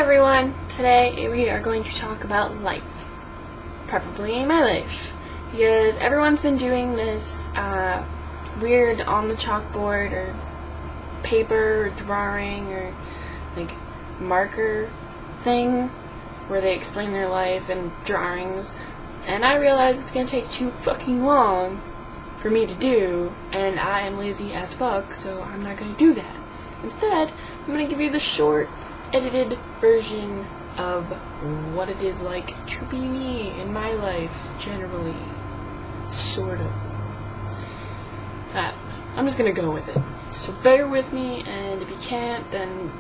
everyone, today we are going to talk about life, preferably my life, because everyone's been doing this weird on the chalkboard or paper or drawing or like marker thing where they explain their life in drawings, and I realize it's gonna take too fucking long for me to do, and I am lazy as fuck, so I'm not gonna do that. Instead, I'm gonna give you the short edited version of what it is like to be me in my life, generally. Sort of. I'm just gonna go with it. So bear with me, and if you can't, then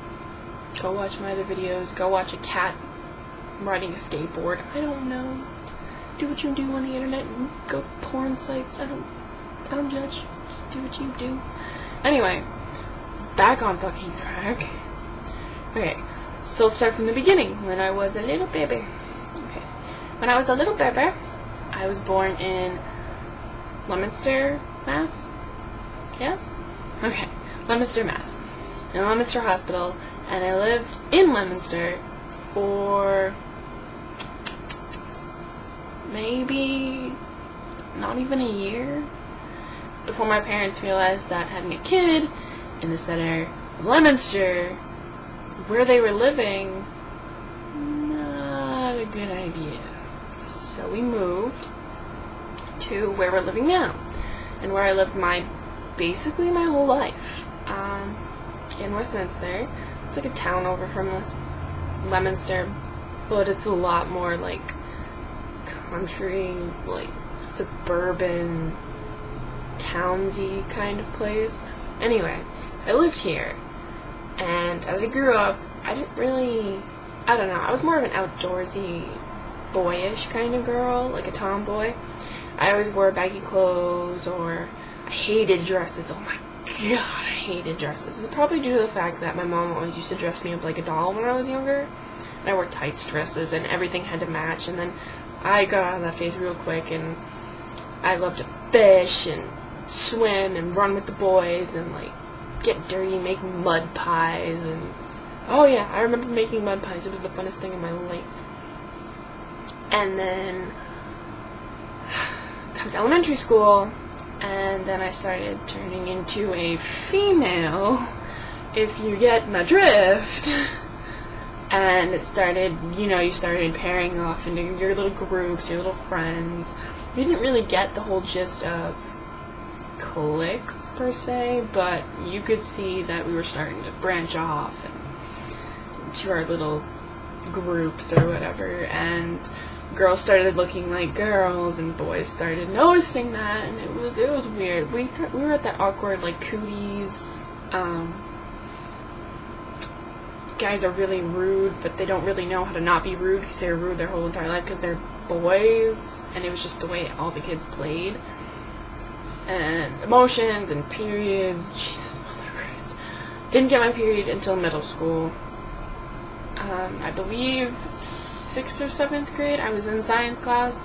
go watch my other videos. Go watch a cat riding a skateboard. I don't know. Do what you do on the internet. Go porn sites. I don't judge. Just do what you do. Anyway, back on fucking track. Okay, so let's start from the beginning, when I was a little baby. Okay, when I was a little baby, I was born in Leominster, Mass? Yes? Okay, Leominster, Mass. In Leominster Hospital, and I lived in Leominster for maybe not even a year before my parents realized that having a kid in the center of Leominster, where they were living, not a good idea. So we moved to where we're living now, and where I lived basically my whole life, in Westminster. It's like a town over from Leominster, but it's a lot more like country, like suburban, townsy kind of place. Anyway, I lived here. And as I grew up, I didn't really, I don't know, I was more of an outdoorsy, boyish kind of girl, like a tomboy. I always wore baggy clothes, or I hated dresses. Oh my god, I hated dresses. It's probably due to the fact that my mom always used to dress me up like a doll when I was younger. And I wore tights dresses, and everything had to match, and then I got out of that phase real quick, and I loved to fish, and swim, and run with the boys, and like, get dirty, make mud pies, and oh yeah, I remember making mud pies. It was the funnest thing in my life. And then comes elementary school, and then I started turning into a female, if you get my drift. And it started, you started pairing off into your little groups, your little friends. You didn't really get the whole gist of cliques per se, but you could see that we were starting to branch off to our little groups or whatever, and girls started looking like girls, and boys started noticing that, and it was weird. We were at that awkward, like, cooties, guys are really rude, but they don't really know how to not be rude, because they were rude their whole entire life because they're boys, and it was just the way all the kids played. And emotions and periods, Jesus mother Christ. Didn't get my period until middle school. I believe 6th or 7th grade. I was in science class.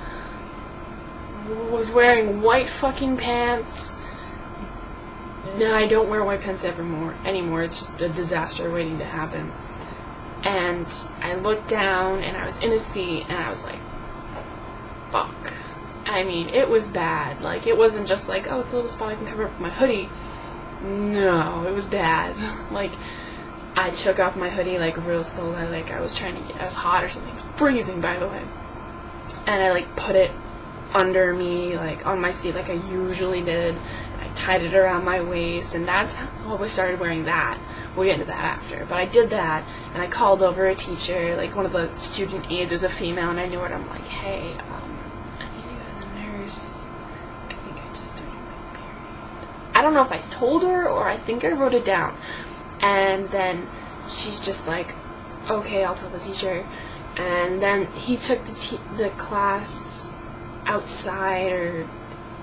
Was wearing white fucking pants. No, I don't wear white pants anymore. It's just a disaster waiting to happen. And I looked down, and I was in a seat, and I was like, fuck. I mean, it was bad. Like, it wasn't just like, oh, it's a little spot I can cover up with my hoodie. No, it was bad. Like, I took off my hoodie, like, real slowly, like, I was hot or something. Freezing, by the way. And I, like, put it under me, like, on my seat, like I usually did. And I tied it around my waist, and that's how I started wearing that. We'll get into that after. But I did that, and I called over a teacher, like, one of the student aides was a female, and I knew her, and I'm like, hey, I think I just started my period. I don't know if I told her, or I think I wrote it down. And then she's just like, okay, I'll tell the teacher. And then he took the class outside or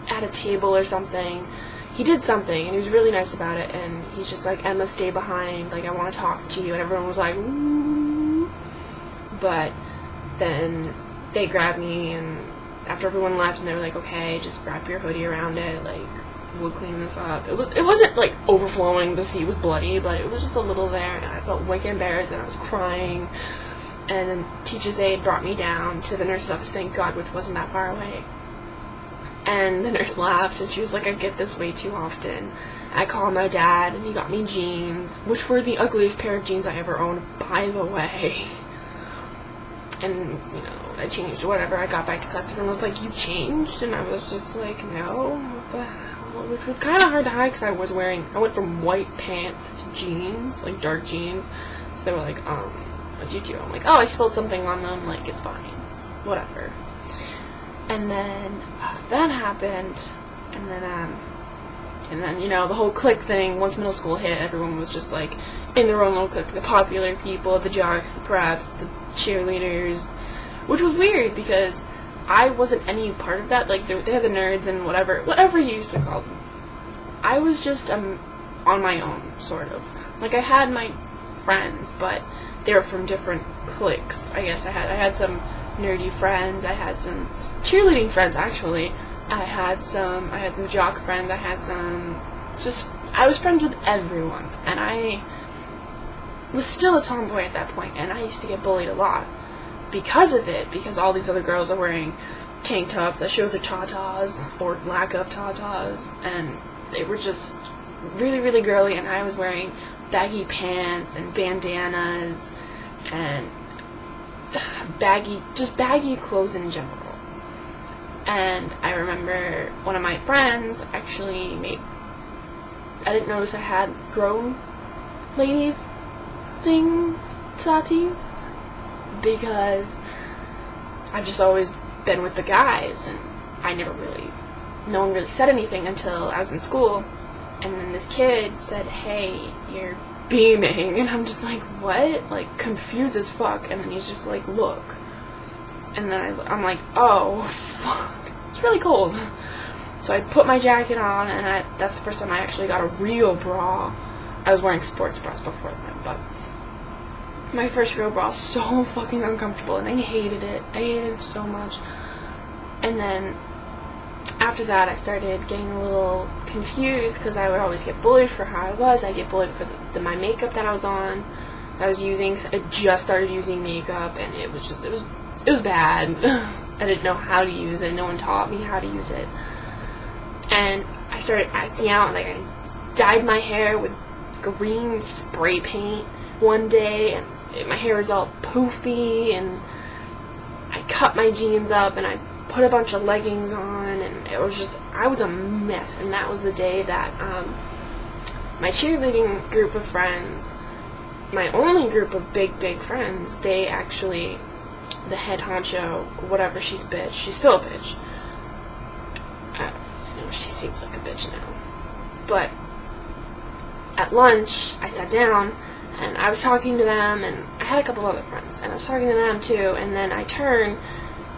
at a table or something. He did something, and he was really nice about it. And he's just like, Emma, stay behind. Like, I want to talk to you. And everyone was like, ooh. But then they grabbed me, and after everyone left, and they were like, okay, just wrap your hoodie around it, like, we'll clean this up. It wasn't, like, overflowing, the seat was bloody, but it was just a little there, and I felt wicked embarrassed, and I was crying, And then teacher's aide brought me down to the nurse's office, thank God, which wasn't that far away. And the nurse laughed, and she was like, I get this way too often. I called my dad, and he got me jeans, which were the ugliest pair of jeans I ever owned, by the way. And, you know, I changed, whatever. I got back to class, everyone was like, you changed? And I was just like, no, what the hell? Which was kind of hard to hide, because I went from white pants to jeans, like dark jeans. So they were like, what'd you do? I'm like, oh, I spilled something on them, like, it's fine. Whatever. And then, that happened, and then, you know, the whole clique thing, once middle school hit, everyone was just, like, in their own little clique, the popular people, the jocks, the preps, the cheerleaders, which was weird, because I wasn't any part of that, like, they had the nerds and whatever you used to call them. I was just, on my own, sort of. Like, I had my friends, but they were from different cliques, I guess. I had some nerdy friends, I had some cheerleading friends, actually. I had some jock friends, I was friends with everyone, and I was still a tomboy at that point, and I used to get bullied a lot because of it, because all these other girls are wearing tank tops that show their tatas, or lack of tatas, and they were just really, really girly, and I was wearing baggy pants and bandanas, and baggy clothes in general. And I remember one of my friends actually I didn't notice I had grown ladies things, tatis, because I've just always been with the guys, and no one really said anything until I was in school, and then this kid said, hey, you're beaming, and I'm just like, what? Like, confused as fuck, and then he's just like, look. And then I'm like, oh, fuck. It's really cold. So I put my jacket on, and that's the first time I actually got a real bra. I was wearing sports bras before then, but my first real bra was so fucking uncomfortable, and I hated it. I hated it so much. And then after that, I started getting a little confused, because I would always get bullied for how I was. I get bullied for my makeup that I was on, that I was using. I just started using makeup, and it was bad. I didn't know how to use it. No one taught me how to use it. And I started acting out, like I dyed my hair with green spray paint one day, and my hair was all poofy, and I cut my jeans up, and I put a bunch of leggings on, and it was just, I was a mess. And that was the day that my cheerleading group of friends, my only group of big friends, they actually, the head honcho, whatever, she's still a bitch. She seems like a bitch now. But at lunch, I sat down, and I was talking to them, and I had a couple other friends, and I was talking to them too, and then I turned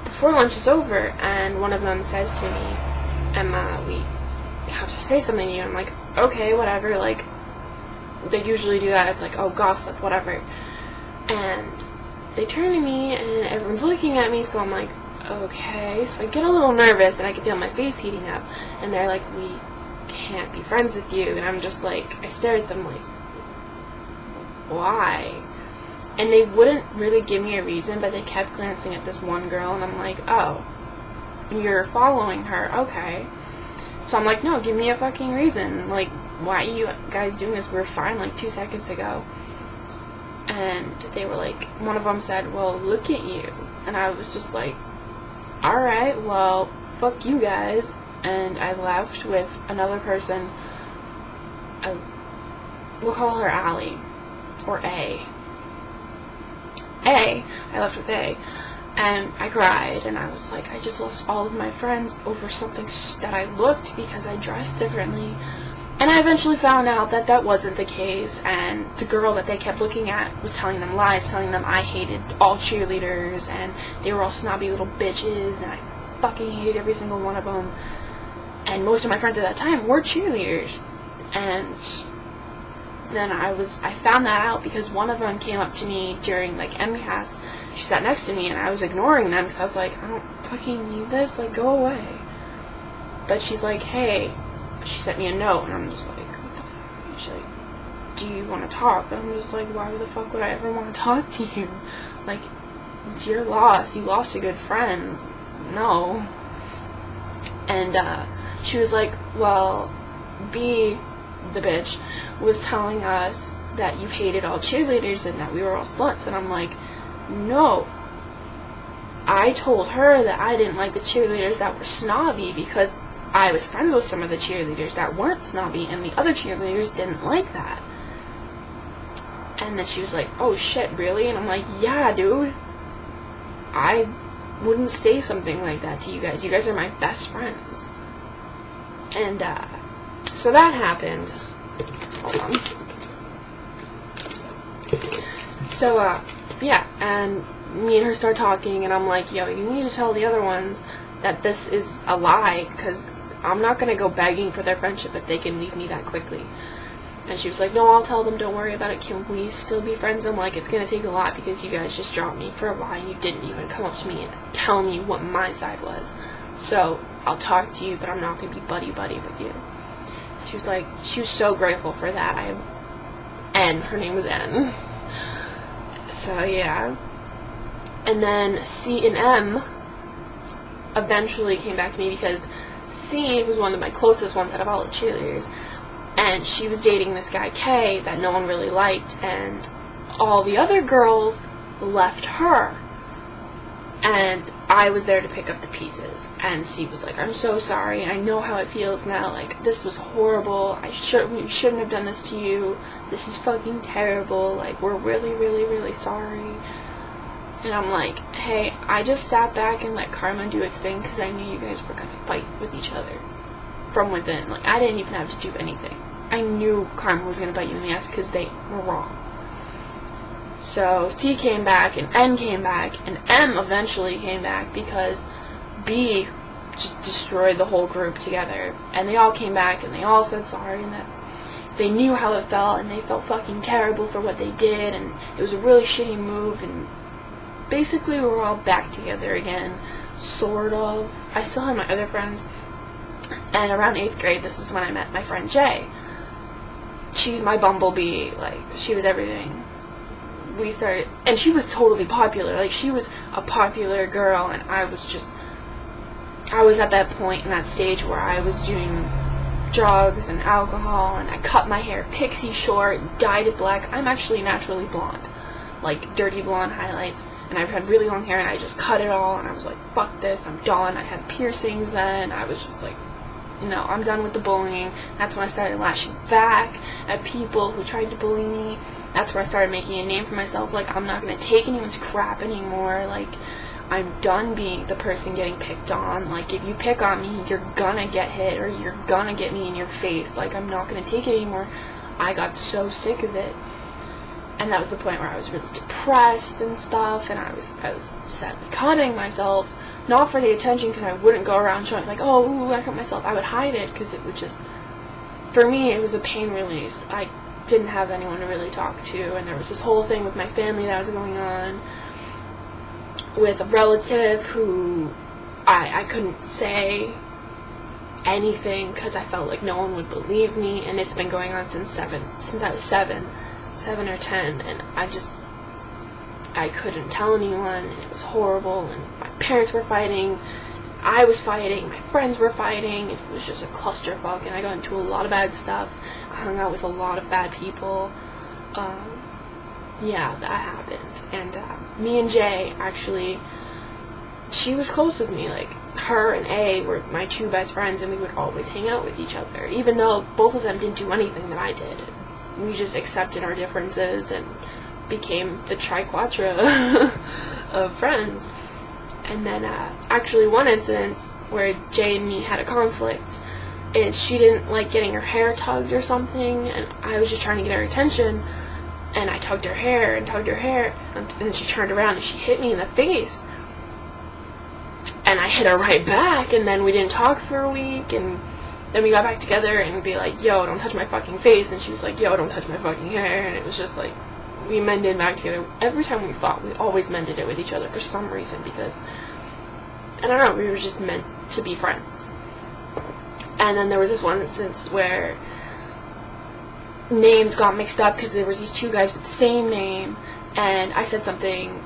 before lunch is over, and one of them says to me, Emma, we have to say something to you. I'm like, okay, whatever, like, they usually do that. It's like, oh, gossip, whatever. And they turn to me, and everyone's looking at me, so I'm like, okay. So I get a little nervous, and I can feel my face heating up, and they're like, we can't be friends with you. And I'm just like, I stare at them like, why? And they wouldn't really give me a reason, but they kept glancing at this one girl, and I'm like, oh, you're following her, okay. So I'm like, no, give me a fucking reason. Like, why are you guys doing this? We were fine like 2 seconds ago. And they were like, one of them said, well, look at you. And I was just like, alright, well, fuck you guys. And I left with another person. We'll call her Allie. Or A. I left with A. And I cried, and I was like, I just lost all of my friends over something that I looked, because I dressed differently. And I eventually found out that that wasn't the case, and the girl that they kept looking at was telling them lies, telling them I hated all cheerleaders, and they were all snobby little bitches, and I fucking hated every single one of them. And most of my friends at that time were cheerleaders. And then I found that out because one of them came up to me during, like, MCAS. She sat next to me, and I was ignoring them, because I was like, I don't fucking need this, like, go away. But she's like, hey, she sent me a note, and I'm just like, what the fuck? She's like, do you want to talk? And I'm just like, why the fuck would I ever want to talk to you? Like, it's your loss. You lost a good friend. No. And she was like, well, B, the bitch, was telling us that you hated all cheerleaders and that we were all sluts. And I'm like, no. I told her that I didn't like the cheerleaders that were snobby because I was friends with some of the cheerleaders that weren't snobby, and the other cheerleaders didn't like that. And then she was like, oh shit, really? And I'm like, yeah, dude. I wouldn't say something like that to you guys. You guys are my best friends. And, so that happened. Hold on. So, yeah, and me and her start talking, and I'm like, yo, you need to tell the other ones that this is a lie, because I'm not going to go begging for their friendship if they can leave me that quickly. And she was like, no, I'll tell them, don't worry about it, can we still be friends? I'm like, it's going to take a lot because you guys just dropped me for a lie and you didn't even come up to me and tell me what my side was. So, I'll talk to you, but I'm not going to be buddy-buddy with you. She was like, she was so grateful for that. N, her name was N. So, yeah. And then C and M eventually came back to me because C was one of my closest ones out of all the cheerleaders. And she was dating this guy, K, that no one really liked, and all the other girls left her. And I was there to pick up the pieces. And C was like, I'm so sorry, I know how it feels now, like, this was horrible, we shouldn't have done this to you, this is fucking terrible, like, we're really, really, really sorry. And I'm like, hey, I just sat back and let karma do its thing because I knew you guys were going to fight with each other from within. Like, I didn't even have to do anything. I knew karma was going to bite you in the ass because they were wrong. So C came back, and N came back, and M eventually came back because B just destroyed the whole group together. And they all came back, and they all said sorry, and that they knew how it felt, and they felt fucking terrible for what they did, and it was a really shitty move, and basically we were all back together again, sort of. I still had my other friends, and around 8th grade, this is when I met my friend Jay. She's my bumblebee, like, she was everything. We started, and she was totally popular, like, she was a popular girl, and I was at that point in that stage where I was doing drugs and alcohol, and I cut my hair pixie short, dyed it black. I'm actually naturally blonde, like, dirty blonde highlights, and I've had really long hair, and I just cut it all, and I was like, fuck this, I'm done. I had piercings then. I was just like, no, I'm done with the bullying. That's when I started lashing back at people who tried to bully me. That's where I started making a name for myself. Like, I'm not going to take anyone's crap anymore. Like, I'm done being the person getting picked on. Like, if you pick on me, you're gonna get hit, or you're gonna get me in your face. Like, I'm not going to take it anymore. I got so sick of it. And that was the point where I was really depressed and stuff, and I was sadly cutting myself. Not for the attention, because I wouldn't go around showing, like, oh, ooh, I cut myself. I would hide it, because it would just, for me, it was a pain release. I didn't have anyone to really talk to, and there was this whole thing with my family that was going on, with a relative who I couldn't say anything, because I felt like no one would believe me, and it's been going on since I was 7 or 10, and I couldn't tell anyone, and it was horrible, and my parents were fighting, I was fighting, my friends were fighting, and it was just a clusterfuck, and I got into a lot of bad stuff. I hung out with a lot of bad people. Yeah, that happened. And me and Jay, actually, she was close with me. Like, her and A were my two best friends, and we would always hang out with each other, even though both of them didn't do anything that I did. We just accepted our differences and became the triquetra of friends. And then, actually, one incident where Jay and me had a conflict is she didn't like getting her hair tugged or something, and I was just trying to get her attention, and I tugged her hair, and then she turned around and she hit me in the face. And I hit her right back, and then we didn't talk for a week, and then we got back together, and we'd be like, yo, don't touch my fucking face, and she was like, yo, don't touch my fucking hair, and it was just like, we mended back together. Every time we fought, we always mended it with each other for some reason, because, I don't know, we were just meant to be friends. And then there was this one instance where names got mixed up, because there was these two guys with the same name, and I said something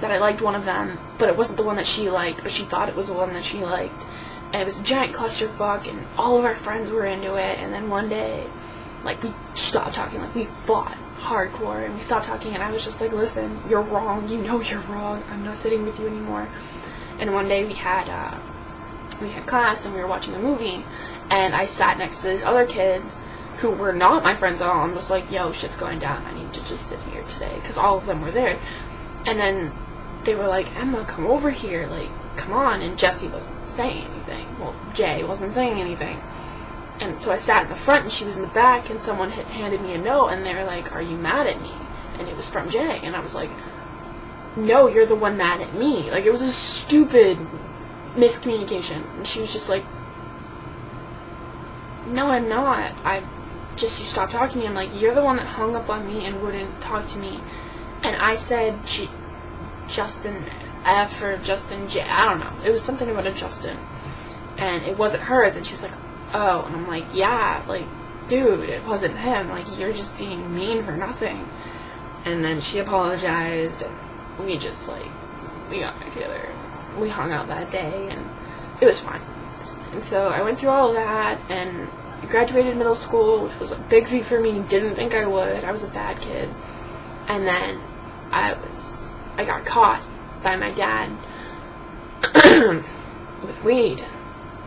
that I liked one of them, but it wasn't the one that she liked, but she thought it was the one that she liked. And it was a giant clusterfuck, and all of our friends were into it, and then one day, like, we stopped talking, like, we fought hardcore, and we stopped talking, and I was just like, listen, you're wrong, you know you're wrong, I'm not sitting with you anymore. And one day we had class, and we were watching a movie, and I sat next to these other kids who were not my friends at all. I'm just like, yo, shit's going down, I need to just sit here today, because all of them were there. And then they were like, Emma, come over here, like, come on. And Jessie wasn't saying anything. Well, Jay wasn't saying anything. And so I sat in the front, and she was in the back, and someone had handed me a note, and they were like, are you mad at me? And it was from Jay. And I was like, no, you're the one mad at me. Like, it was a stupid miscommunication. And she was just like, no, I'm not. You stopped talking to me. I'm like, you're the one that hung up on me and wouldn't talk to me. And I said Justin F or Justin J. I don't know. It was something about a Justin. And it wasn't hers. And she was like, oh. And I'm like, yeah, like, dude, it wasn't him. Like, you're just being mean for nothing. And then she apologized. And we just, like, we got back together. We hung out that day. And it was fine. And so I went through all of that. And I graduated middle school, which was a big thing for me. Didn't think I would. I was a bad kid. And then I got caught by my dad with weed,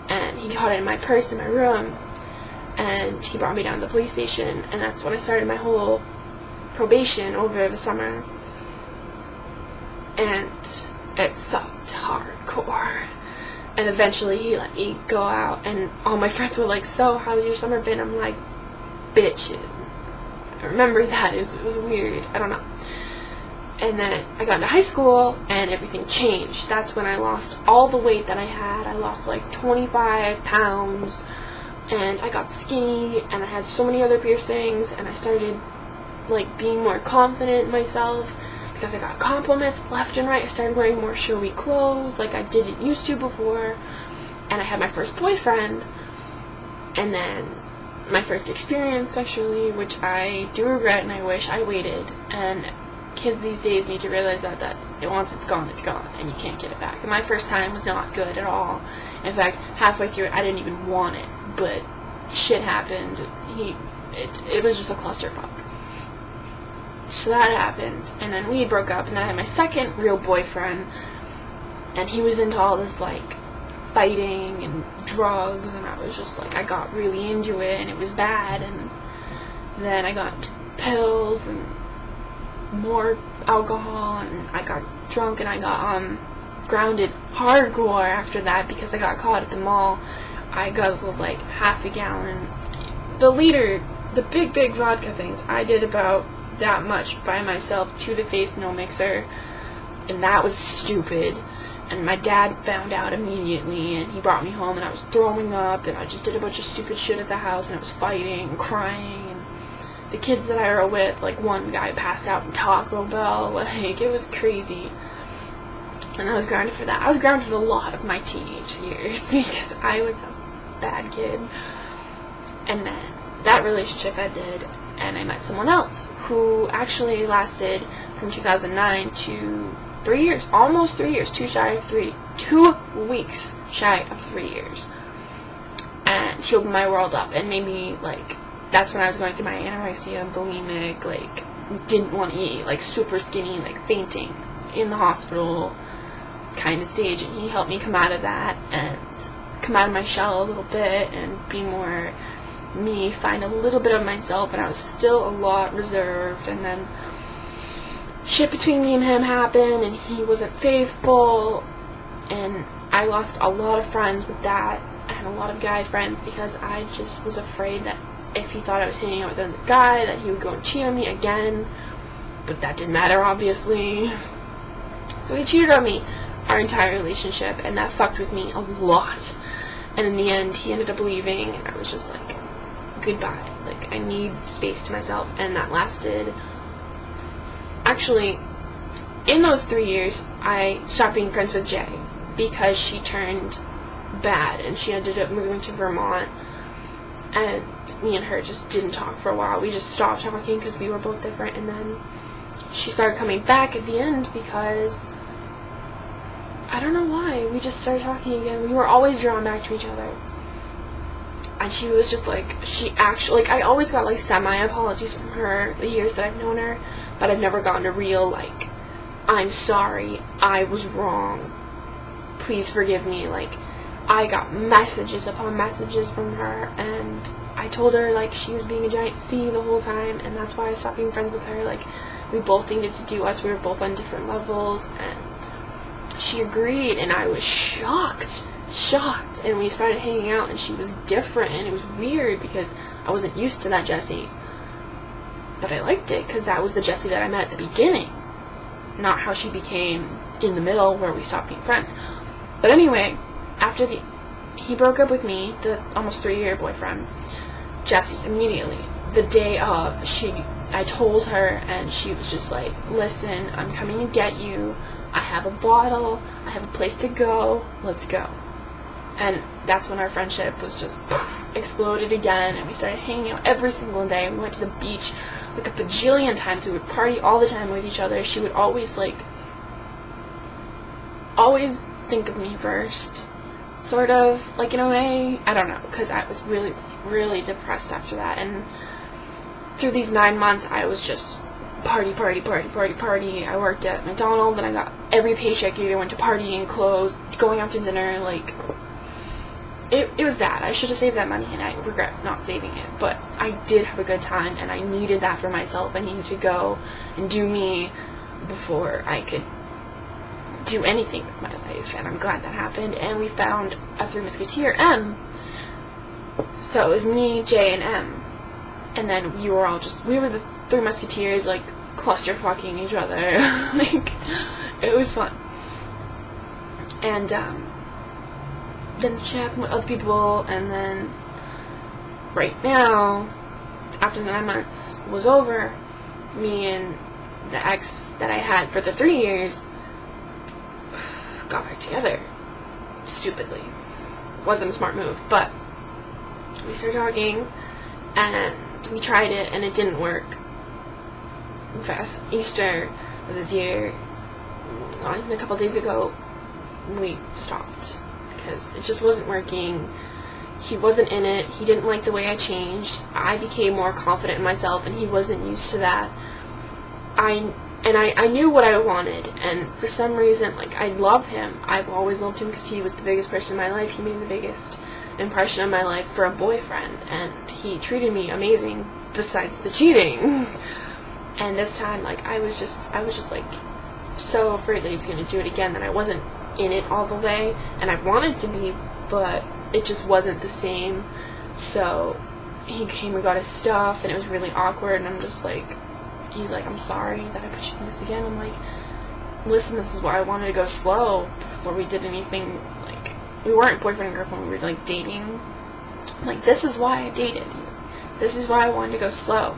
and he caught it in my purse in my room, and he brought me down to the police station, and that's when I started my whole probation over the summer, and it sucked hardcore. And eventually he let me go out, and all my friends were like, so how's your summer been? I'm like, bitchin'. I remember that. It was weird. I don't know. And then I got into high school, and everything changed. That's when I lost all the weight that I had. I lost like 25 pounds, and I got skinny, and I had so many other piercings, and I started like being more confident in myself because I got compliments left and right. I started wearing more showy clothes like I didn't used to before, and I had my first boyfriend, and then my first experience sexually, which I do regret, and I wish I waited. And kids these days need to realize that once it's gone, and you can't get it back. And my first time was not good at all. In fact, halfway through it, I didn't even want it, but shit happened. It was just a clusterfuck. So that happened, and then we broke up, and then I had my second real boyfriend, and he was into all this, like, fighting and drugs, and I was just like, I got really into it, and it was bad. And then I got pills and more alcohol, and I got drunk, and I got grounded hardcore after that because I got caught at the mall. I guzzled like half a gallon. The big vodka things, I did about that much by myself to the face, no mixer, and that was stupid. And my dad found out immediately, and he brought me home, and I was throwing up, and I just did a bunch of stupid shit at the house, and I was fighting and crying, and the kids that I were with, like, one guy passed out in Taco Bell, like, it was crazy. And I was grounded for that. I was grounded a lot of my teenage years, because I was a bad kid. And then that relationship ended, and I met someone else, who actually lasted from 2009 to 3 years, almost 3 years, 2 weeks shy of 3 years, and he opened my world up, and made me, like, that's when I was going through my anorexia and bulimic, like, didn't want to eat, like, super skinny, like, fainting in the hospital kind of stage, and he helped me come out of that, and come out of my shell a little bit, and be more me, find a little bit of myself, and I was still a lot reserved. And then shit between me and him happened, and he wasn't faithful, and I lost a lot of friends with that, and a lot of guy friends, because I just was afraid that if he thought I was hanging out with another guy, that he would go and cheat on me again. But that didn't matter, obviously. So he cheated on me our entire relationship, and that fucked with me a lot. And in the end, he ended up leaving, and I was just like, goodbye. Like, I need space to myself. And that lasted, actually, in those 3 years, I stopped being friends with Jay, because she turned bad, and she ended up moving to Vermont, and me and her just didn't talk for a while. We just stopped talking because we were both different, and then she started coming back at the end because I don't know why, we just started talking again. We were always drawn back to each other. And she was just like, she actually, like, I always got, like, semi-apologies from her the years that I've known her, but I've never gotten a real, like, I'm sorry, I was wrong, please forgive me. Like, I got messages upon messages from her, and I told her, like, she was being a giant C the whole time, and that's why I stopped being friends with her. Like, we both needed to do us, we were both on different levels, and she agreed, and I was shocked, and we started hanging out, and she was different, and it was weird, because I wasn't used to that Jessie, but I liked it, because that was the Jessie that I met at the beginning, not how she became in the middle, where we stopped being friends. But anyway, after he broke up with me, the almost 3-year boyfriend, Jessie, immediately, the day of, I told her, and she was just like, listen, I'm coming to get you, I have a bottle, I have a place to go, let's go. And that's when our friendship was just exploded again, and we started hanging out every single day. We went to the beach like a bajillion times. We would party all the time with each other. She would always think of me first, sort of, like, in a way. I don't know, because I was really, really depressed after that. And through these 9 months, I was just party. I worked at McDonald's, and I got every paycheck either went to partying, clothes, going out to dinner, like, it was that. I should have saved that money, and I regret not saving it, but I did have a good time, and I needed that for myself. I needed to go and do me before I could do anything with my life, and I'm glad that happened. And we found a Three Musketeer, M. So it was me, J, and M. And then we were the Three Musketeers, like, cluster fucking each other. Like, it was fun. And, then she happened with other people, and then, right now, after the 9 months was over, me and the ex that I had for the 3 years got back together. Stupidly. Wasn't a smart move, but we started talking, and we tried it, and it didn't work. In fact, Easter of this year, not even a couple days ago, we stopped, because it just wasn't working. He wasn't in it. He didn't like the way I changed. I became more confident in myself, and he wasn't used to that. I knew what I wanted, and for some reason, like, I love him. I've always loved him because he was the biggest person in my life. He made the biggest impression on my life for a boyfriend, and he treated me amazing besides the cheating. And this time, like, I was just like so afraid that he was going to do it again, that I wasn't in it all the way, and I wanted to be, but it just wasn't the same. So he came and got his stuff, and it was really awkward, and I'm just like, he's like, I'm sorry that I put you through this again. I'm like, listen, this is why I wanted to go slow before we did anything. Like, we weren't boyfriend and girlfriend, we were, like, dating. I'm like, this is why I dated you. This is why I wanted to go slow,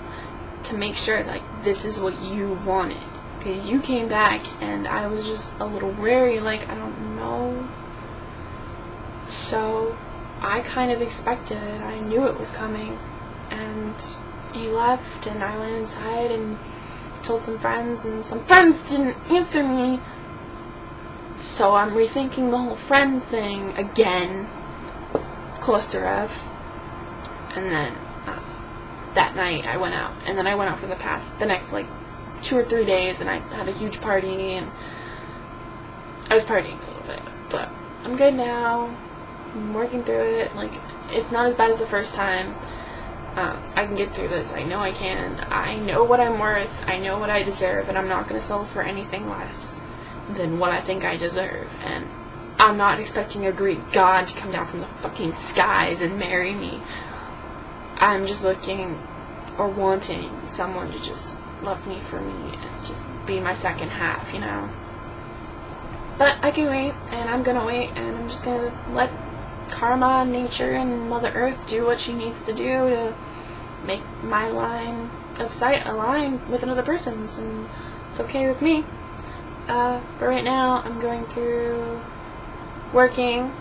to make sure, like, this is what you wanted. Because you came back, and I was just a little wary, like, I don't know. So I kind of expected it. I knew it was coming. And he left, and I went inside and told some friends, and some friends didn't answer me. So I'm rethinking the whole friend thing again. Close to Rev. And then that night I went out, and then I went out for the next, like, 2 or 3 days, and I had a huge party, and I was partying a little bit, but I'm good now. I'm working through it. Like, it's not as bad as the first time. I can get through this. I know I can. I know what I'm worth. I know what I deserve, and I'm not going to settle for anything less than what I think I deserve. And I'm not expecting a Greek god to come down from the fucking skies and marry me. I'm just looking or wanting someone to just love me for me and just be my second half, you know. But I can wait, and I'm gonna wait, and I'm just gonna let karma, nature, and Mother Earth do what she needs to do to make my line of sight align with another person's, and it's okay with me. But right now, I'm going through working.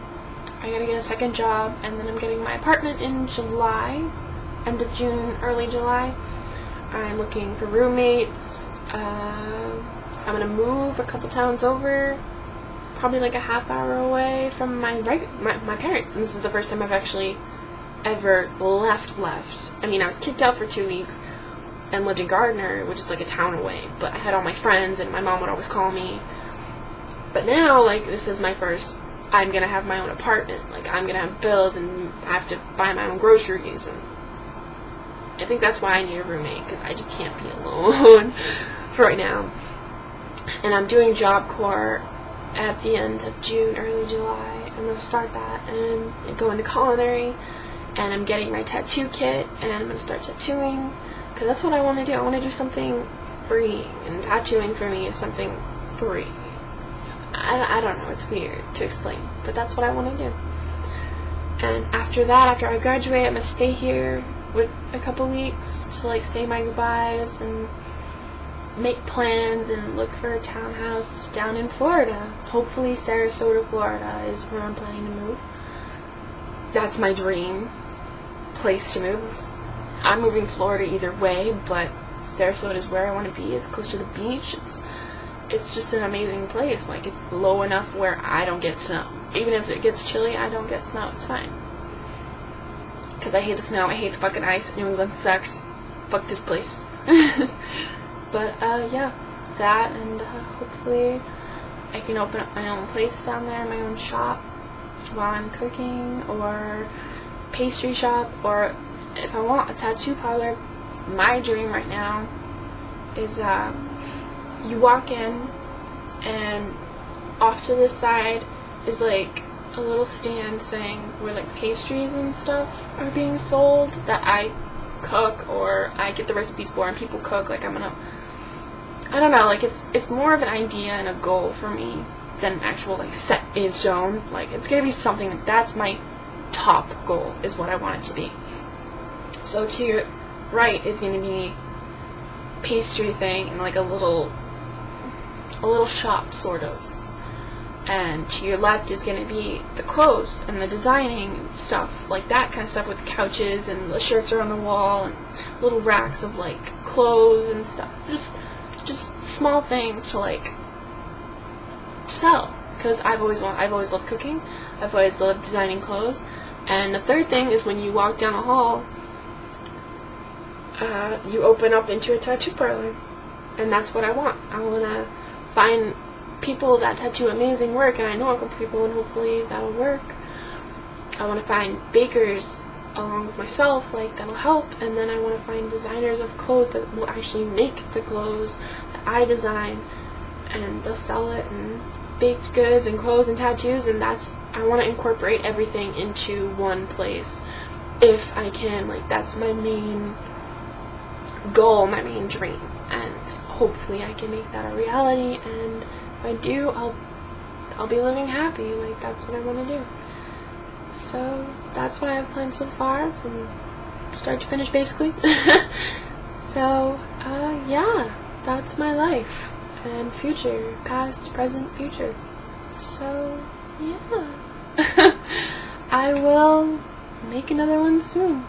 I gotta get a second job, and then I'm getting my apartment in July, end of June, early July. I'm looking for roommates. I'm gonna move a couple towns over, probably like a half hour away from my parents, and this is the first time I've actually ever left. I mean, I was kicked out for 2 weeks and lived in Gardner, which is like a town away, but I had all my friends and my mom would always call me. But now, like, this is my first, I'm gonna have my own apartment, like, I'm gonna have bills and I have to buy my own groceries, and I think that's why I need a roommate, because I just can't be alone for right now. And I'm doing Job Corps at the end of June, early July. I'm going to start that and go into culinary, and I'm getting my tattoo kit, and I'm going to start tattooing, because that's what I want to do. I want to do something free, and tattooing for me is something free. I don't know, it's weird to explain, but that's what I want to do. And after that, after I graduate, I'm going to stay here with a couple weeks to, like, say my goodbyes and make plans and look for a townhouse down in Florida. Hopefully Sarasota, Florida is where I'm planning to move. That's my dream place to move. I'm moving Florida either way, but Sarasota is where I want to be. It's close to the beach. It's just an amazing place. Like, it's low enough where I don't get snow. Even if it gets chilly, I don't get snow. It's fine. Because I hate the snow. I hate the fucking ice. New England sucks. Fuck this place. But, yeah, that, and hopefully I can open up my own place down there, my own shop, while I'm cooking, or pastry shop, or if I want a tattoo parlor. My dream right now is, you walk in, and off to this side is, like, a little stand thing where, like, pastries and stuff are being sold that I cook, or I get the recipes for, and people cook. Like, I don't know, like, it's more of an idea and a goal for me than an actual, like, set in stone. Like, it's gonna be something, that's my top goal, is what I want it to be. So to your right is gonna be pastry thing, and, like, a little shop, sort of. And to your left is gonna be the clothes and the designing and stuff, like that kind of stuff, with the couches and the shirts are on the wall and little racks of, like, clothes and stuff. Just small things to, like, sell, because I've always loved cooking. I've always loved designing clothes. And the third thing is, when you walk down a hall, you open up into a tattoo parlor, and that's what I want. I want to find people that tattoo amazing work, and I know a couple people, and hopefully that'll work. I want to find bakers along with myself, like, that'll help, and then I want to find designers of clothes that will actually make the clothes that I design, and they'll sell it, and baked goods and clothes and tattoos, and I want to incorporate everything into one place if I can. Like, that's my main goal, my main dream, and hopefully I can make that a reality, and if I do, I'll be living happy. Like, that's what I want to do. So that's what I have planned so far, from start to finish, basically. So, yeah, that's my life and future, past, present, future. So, yeah. I will make another one soon.